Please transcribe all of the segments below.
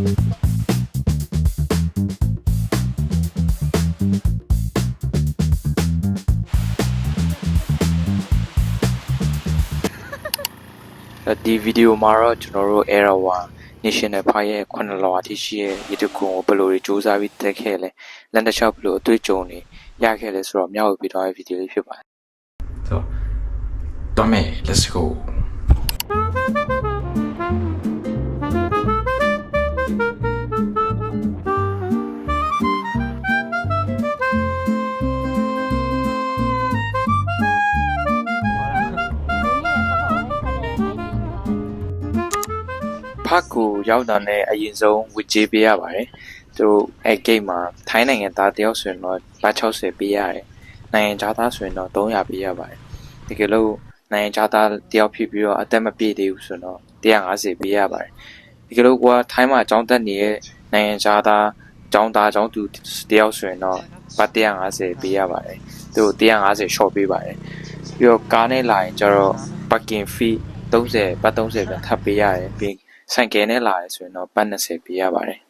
ဒီဗီဒီယိုမှာတော့ကျွန်တော်တို့ Era 1 National Park ရဲ့9လောအထိရှိရဲ့ရေတခွန်ကိုဘယ်လိုတွေစူးစမ်းပြီးတက်ခဲ့လဲလမ်းတစ်လျှောက်ဘယ်လိုအတွေ့အကြုံတွေရခဲ့လဲဆိုတော့မျှဝေပေးထားတဲ့ဗီဒီယိုလေးဖြစ်ပါတယ်။ So တော့မယ် let's go ဖတ်ကိုရောက်တာနဲ့အရင်ဆုံးဝစ်ကြေးပေးရပါတယ်။သူတို့အဲ့ဂိတ်မှာထိုင်းနိုင်ငံသားတယောက်ဆိုရင်တော့ဘတ်60ပေးရတယ်။နိုင်ငံခြားသားဆိုရင်တော့300ပေးရပါတယ်။တကယ်လို့နိုင်ငံခြားသားတယောက်ဖြစ်ပြီးတော့အသက်မပြည့်သေးဘူးဆိုတော့150ပေးရပါတယ်။တကယ်လို့ကွာထိုင်းမှာအကြောင်းတက်နေတဲ့နိုင်ငံခြားသားအကြောင်းသူတယောက်ဆိုရင်တော့ဘတ်150ပေးရပါတယ်။သူ150 short ပေးပါတယ်။ပြီးတော့ကားနဲ့လာရင်ကျတော့ parking fee 30 ဘတ်30ပဲထပ်ပေးရတယ်ပြီးဆိုင်ကယ်နဲ့လာရဲဆိုရင်တော့ပတ်20ပေးရပါတယ်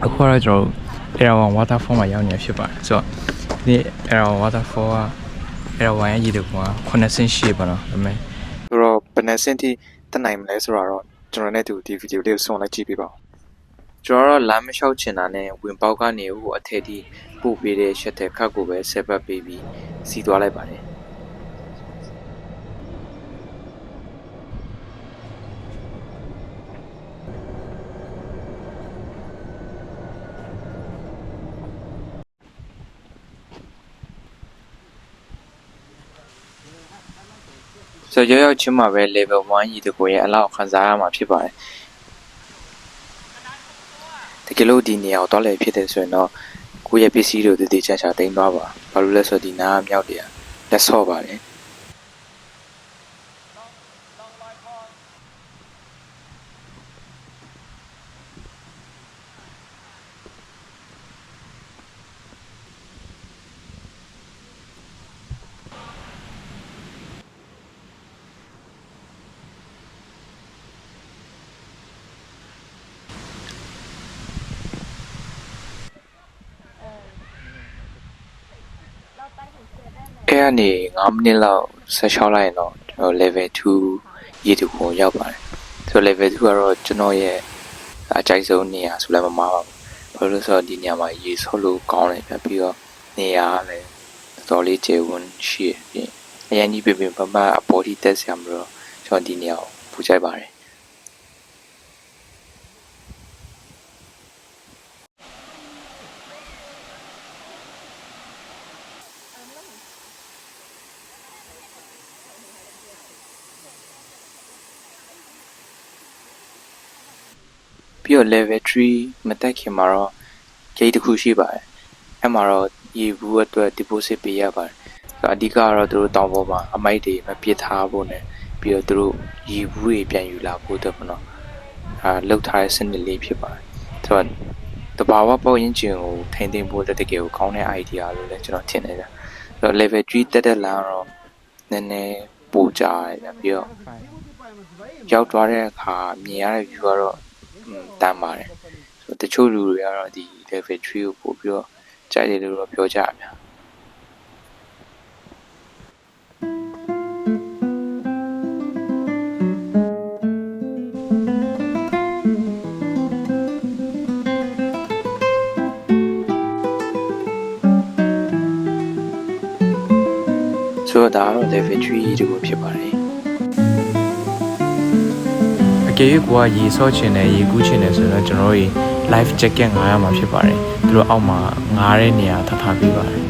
အခုတော့ကျွန်တော် Era 1 waterfall မှာရောက်နေဖြစ်ပါတယ်ဆိုတော့ဒီ Era 1 waterfall က Era 1ရဲ့ရေတခွန်က9ဆင့်ရှိပါတော့ဒါပေမဲ့ဆိုတော့ဘယ်နှဆင့်ထိတက်နိုင်မလဲဆိုတော့ကျွန်တော်နဲ့ဒီဗီဒီယိုလေးကိုဆုံးလိုက်ကြည့်ပေးပါဦးကျွန်တော်လမ်းမလျှောက်ချင်တာနဲ့ဝင်ပေါက်ကနေဟိုအထက်ထိပို့ပေးတဲ့ရှက်တဲ့ခတ်ကိုပဲဆက်ပတ်ပေးပြီးစီးသွားလိုက်ပါတယ်ဆိုတော့ရောက်ချင်းမှာပဲ level 1ရေတခွန်ရဲ့အလောက်ခံစားရမှာဖြစ်ပါတယ်တကယ်လို့ဒီနေရာကိုတော့လည်းဖြစ်တယ်ဆိုရင်တော့ကိုယ့်ရဲ့ပစ္စည်းတွေတည်တည်ချာချာတင်သွားပါဘာလို့လဲဆိုတော့ဒီနားမြောက်တယ်လက်ဆော့ပါတယ်အဲ့ကနေ9မိနစ်လောက်ဆက်လျှောက်လိုက်ရင်တော့ကျွန်တော် level 2ရေတခွန်ရောက်ပါတယ်ဆိုတော့ level 2ကတော့ကျွန်တော်ရဲ့အကြိုက်ဆုံးနေရာဆိုလည်းမမှားပါဘူးဘာလို့လဲဆိုတော့ဒီနေရာမှာရေဆော့လို့ကောင်းတယ်ပြပြီးတော့နေရာလည်းတော်တော်လေးကျေဝန်းရှိတယ်အရင်ကြီးပြင်ပပအပေါ်ထိတက်ဆရာမလို့ကျွန်တော်ဒီနေရာကိုပူကြိုက်ပါတယ်ပြီးတော့ level 3မတက်ခင်မှာတော့ gate တစ်ခုရှိပါတယ်အဲ့မှာတော့ရေဘူးအတွက် deposit ပေးရပါတယ်ဆိုတော့အဓိကကတော့သူတို့တောင်ပေါ်မှာအမိုက်တွေမပစ်ထားဖို့နဲ့ပြီးတော့သူတို့ရေဘူးတွေပြန်ယူလာဖို့အတွက်ပေါ့နော်လောက်ထားတဲ့စနစ်လေးဖြစ်ပါတယ်ဆိုတော့တဘာဝပေါ့ရင်ကျင်ကိုထိန်းသိမ်းဖို့တကယ်ကိုကောင်းတဲ့ idea လို့လည်းကျွန်တော်ထင်နေတယ်ဆိုတော့ level 3တက်တဲ့လမ်းတော့နည်းနည်းပိုကြရတယ်ပြီးတော့ရောက်သွားတဲ့အခါမြင်ရတဲ့ view ကတော့တမ်းပါတယ်ဆိုတော့တချို့လူတွေကတော့ဒီ level 3ကိုပို့ပြီးတော့ကြိုက်တယ်လို့တော့ပြောကြဗျာဆိုတော့ဒါကတော့ level 3ရေတခွန်ဖြစ်ပါတယ်အကယ်၍ကိုကရေဆော့ချင်တယ်ရေကူးချင်တယ်ဆိုတော့ကျွန်တော်တို့ life jacket ငားရမှာဖြစ်ပါတယ်သူတို့အောက်မှာငားတဲ့နေရာထားပေးပါတယ်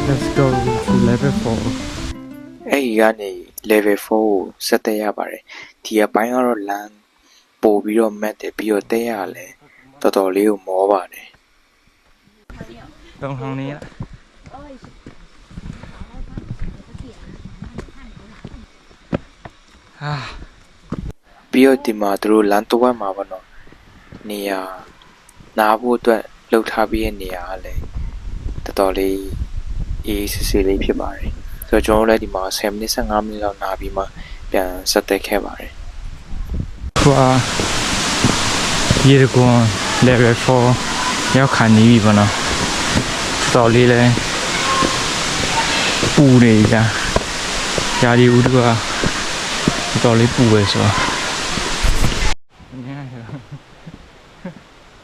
Let's go to level 4အဲ့ဒီကနေ level 4ကိုဆက်တက်ရပါတယ်ဒီအပိုင်းကတော့လမ်းပို့ပြီးတော့မတ်တယ်ပြီးတော့တက်ရလဲတော်တော်လေးကိုမောပါတယ်တုံးထောင်းနေရ ပြီးတော့ဒီမှာသူတို့လမ်းတစ်ဝက်မှာပေါ့နော်နေရာနားဖို့အတွက်လှုပ်ထားပြီးတဲ့နေရာကလည်းတော်တော်လေးအေးစစ်စစ်လေးဖြစ်ပါတယ်ဆိုတော့ကျွန်တော်တို့လည်းဒီမှာ10မိနစ်15မိနစ်လောက်နားပြီးမှပြန်ဆက်သက်ခဲ့ပါတယ်ခွာရေကွန် level 4ရောက်ခါနေပြီပေါ့နော်တော်လေးလဲပူနေကြရာဒီဦးတို့ကတော်လေးပူပဲဆိုတော့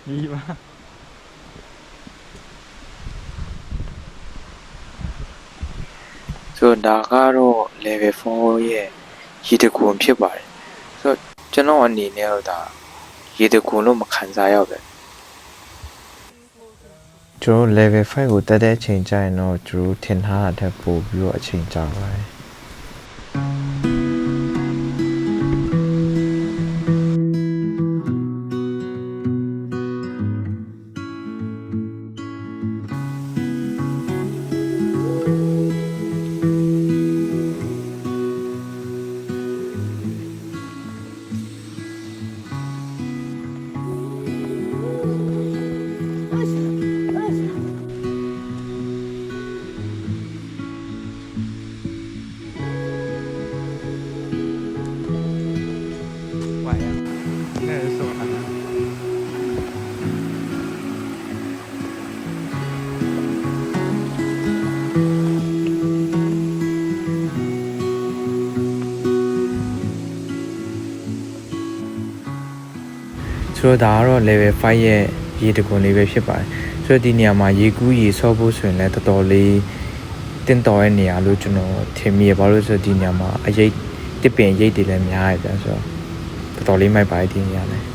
ဒီပါဆိုတော့ဒါကတော့ level 4ရဲ့ရေတခွန်ဖြစ်ပါတယ်ဆိုတော့ကျွန်တော်အနေနဲ့တော့ဒါရေတခွန်လို့မခံစားရပဲကျွန်တော် level 5ကိုတက်တဲ့အချိန်ကျရင်တော့ကျွန်တော်ထင်ထားတာထက်ပိုပြီးတော့အချိန်ကြာပါတယ်ဆိုတော့ဒါကတော့ level 5ရဲ့ရေတခွန်လေးပဲဖြစ်ပါတယ်ဆိုတော့ဒီနေရာမှာရေကူးရေဆော့ဖို့ဆိုရင်လည်းတော်တော်လေးတင်းတော်ရဲ့နေရာလို့ကျွန်တော်ထင်မိရပါလို့ဆိုတော့ဒီနေရာမှာအရေးတစ်ပင်ရိတ်တွေလည်းများရတယ်ဆိုတော့တော်တော်လေးမိုက်ပါတယ်ဒီနေရာလည်း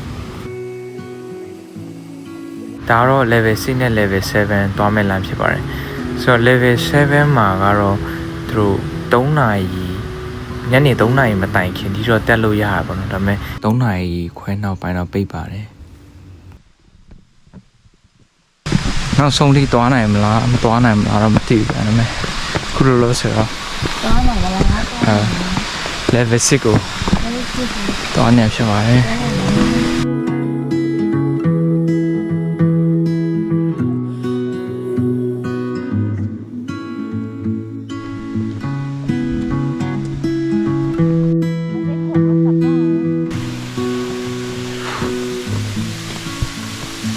ဒါကတော့ level 6နဲ့ level 7သွားမဲ့လမ်းဖြစ်ပါတယ်ဆိုတော့ level 7မှာကတော့သူတို့3နာရီညနေ3နာရီမတိုင်ခင်ဒီတော့တက်လို့ရတာပေါ့နော်ဒါပေမဲ့3နာရီခွဲနောက်ပိုင်းတော့ပိတ်ပါတယ်နောက်ဆုံးထိသွားနိုင်မလားမသွားနိုင်မလားတော့မသိဘူးဒါပေမဲ့ခုလိုလို့ဆိုတော့သွားနိုင်မလားlevel 6ကိုသွားနေဖြစ်ပါတယ်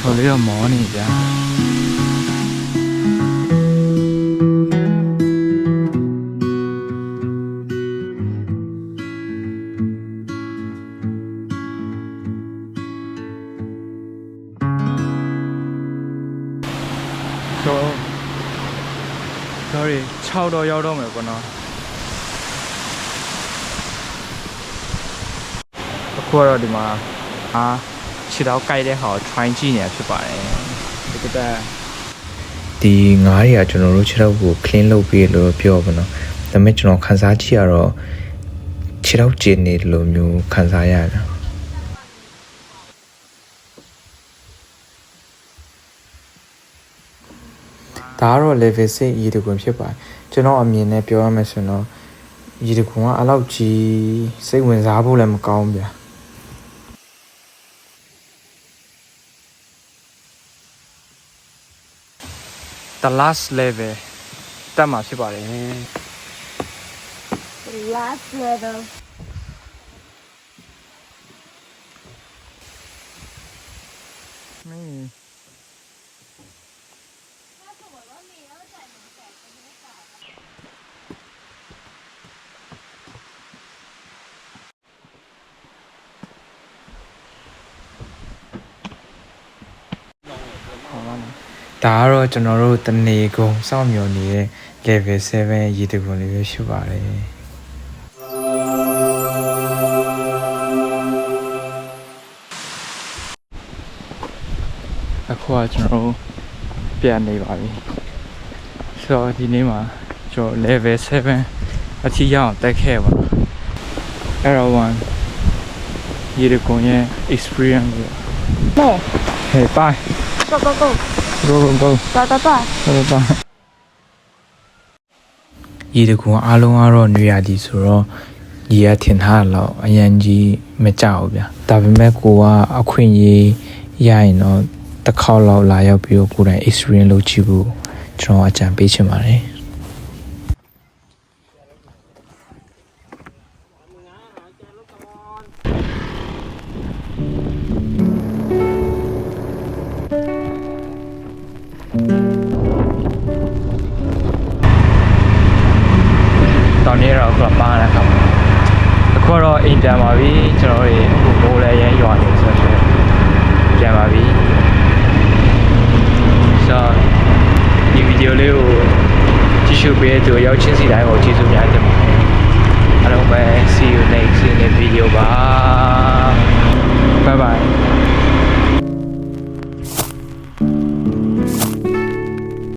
တော်လေးတော့မောနေကြsorry 6တော့ရောက်တော့မယ်ပေါ့နော်အခုတော့ဒီမှာခြေတော့ကြိုက်တဲ့ဟာကို try ကြည့်နေတာဖြစ်ပါတယ်ဒီကတည်းဒီငါးတွေကကျွန်တော်တို့ခြေထောက်ကို clean လုပ်ပြီးလို့ပြောပါတော့ဒါပေမဲ့ကျွန်တော်ခန်းစားကြည့်ရတော့ခြေထောက်ကျင်နေတယ်လို့မျိုးခန်းစားရတာဒါကတော့ level 6ရေတခွန်ဖြစ်ပါတယ်ကျွန်တော်အမြင်နဲ့ပြောရမယ်ဆိုတော့ရေတခွန်ကအလောက်ကြီးစိတ်ဝင်စားဖို့လည်းမကောင်းဗျာthe last level တက်မှာဖြစ်ပါတယ် last level ဒါကတော့ကျွန်တော်တို့တနေကုန်စောင့်မျှော်နေတဲ့ level 7ရေတခွန်လေးပဲရှိပါတယ်အခုကကျွန်တော်တို့ပြန်နေပါပြီဆိုတော့ဒီနေ့မှာကျွန်တော် level 7အထိရအောင်တက်ခဲ့ပါတော့အဲ့တော့ရေတခွန်ရဲ့ experience ကို no hey bye go go go go go go သွား ရေတခွန်အားလုံးကတော့နွေရာသီဆိုတော့ ရေကထင်ထားတာတော့အရန်ကြီးမကြောက်ဘူးဗျာဒါပေမဲ့ကိုကအခွင့်အရေးရရင်တော့တစ်ခေါက်လောက်လာရောက်ပြီးတော့ကိုယ်တိုင် experience လုပ်ကြည့်ဖို့ကျွန်တော်အကြံပေးချင်ပါတယ်ตอนนี้เรากลับบ้านแล้วครับအခုတော့အိမ်ပြန်ပါပြီကျွန်တော်တို့အခုမိုးလည်းရမ်းရွာနေဆိုတော့ပြန်ပါပြီဆိုတော့ဒီဗီဒီယိုလေးကိုကြည့်ရှုပေးတဲ့သူရောက်ချင်းစီတိုင်းကိုကျေးဇူးများတင်ပါတယ်အားလုံးပဲ see you next in the video ပါ bye bye